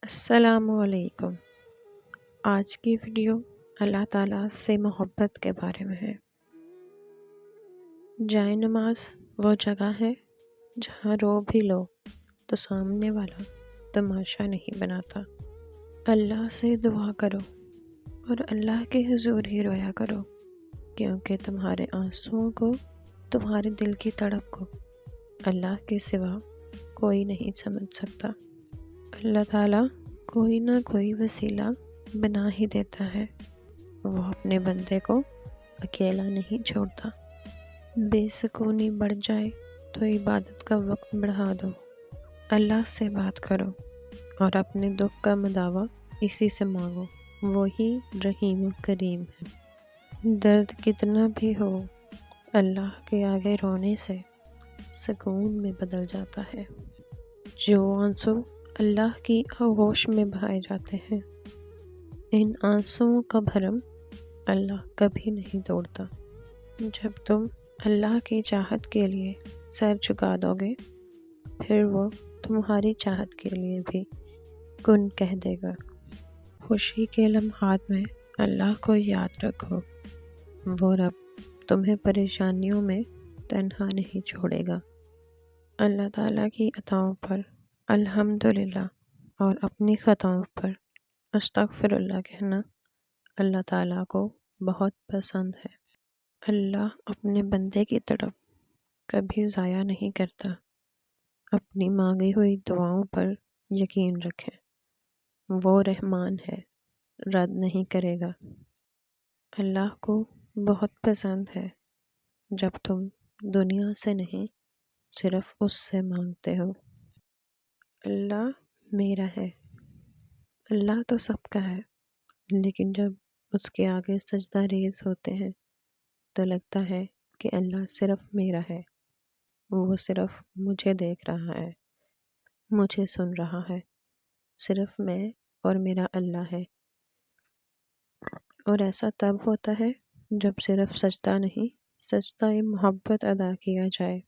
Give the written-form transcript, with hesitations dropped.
السلام علیکم۔ آج کی ویڈیو اللہ تعالیٰ سے محبت کے بارے میں ہے۔ جائے نماز وہ جگہ ہے جہاں رو بھی لو تو سامنے والا تماشا نہیں بناتا۔ اللہ سے دعا کرو اور اللہ کے حضور ہی رویا کرو، کیونکہ تمہارے آنسوؤں کو، تمہارے دل کی تڑپ کو اللہ کے سوا کوئی نہیں سمجھ سکتا۔ اللہ تعالیٰ کوئی نہ کوئی وسیلہ بنا ہی دیتا ہے۔ وہ اپنے بندے کو اکیلا نہیں چھوڑتا۔ بے سکونی بڑھ جائے تو عبادت کا وقت بڑھا دو، اللہ سے بات کرو اور اپنے دکھ کا مداوع اسی سے مانگو۔ وہی رحیم و کریم ہے۔ درد کتنا بھی ہو، اللہ کے آگے رونے سے سکون میں بدل جاتا ہے۔ جو آنسو اللہ کی آغوش میں بہائے جاتے ہیں، ان آنسوؤں کا بھرم اللہ کبھی نہیں توڑتا۔ جب تم اللہ کی چاہت کے لیے سر جھکا دو گے، پھر وہ تمہاری چاہت کے لیے بھی کن کہہ دے گا۔ خوشی کے لمحات میں اللہ کو یاد رکھو، وہ رب تمہیں پریشانیوں میں تنہا نہیں چھوڑے گا۔ اللہ تعالیٰ کی عطاؤں پر الحمدللہ اور اپنی خطاؤں پر استغفر اللہ کہنا اللہ تعالیٰ کو بہت پسند ہے۔ اللہ اپنے بندے کی طرف کبھی ضائع نہیں کرتا۔ اپنی مانگی ہوئی دعاؤں پر یقین رکھیں، وہ رحمان ہے، رد نہیں کرے گا۔ اللہ کو بہت پسند ہے جب تم دنیا سے نہیں، صرف اس سے مانگتے ہو۔ اللہ میرا ہے۔ اللہ تو سب کا ہے، لیکن جب اس کے آگے سجدہ ریز ہوتے ہیں تو لگتا ہے کہ اللہ صرف میرا ہے۔ وہ صرف مجھے دیکھ رہا ہے، مجھے سن رہا ہے۔ صرف میں اور میرا اللہ ہے۔ اور ایسا تب ہوتا ہے جب صرف سجدہ نہیں، سجدہ محبت ادا کیا جائے۔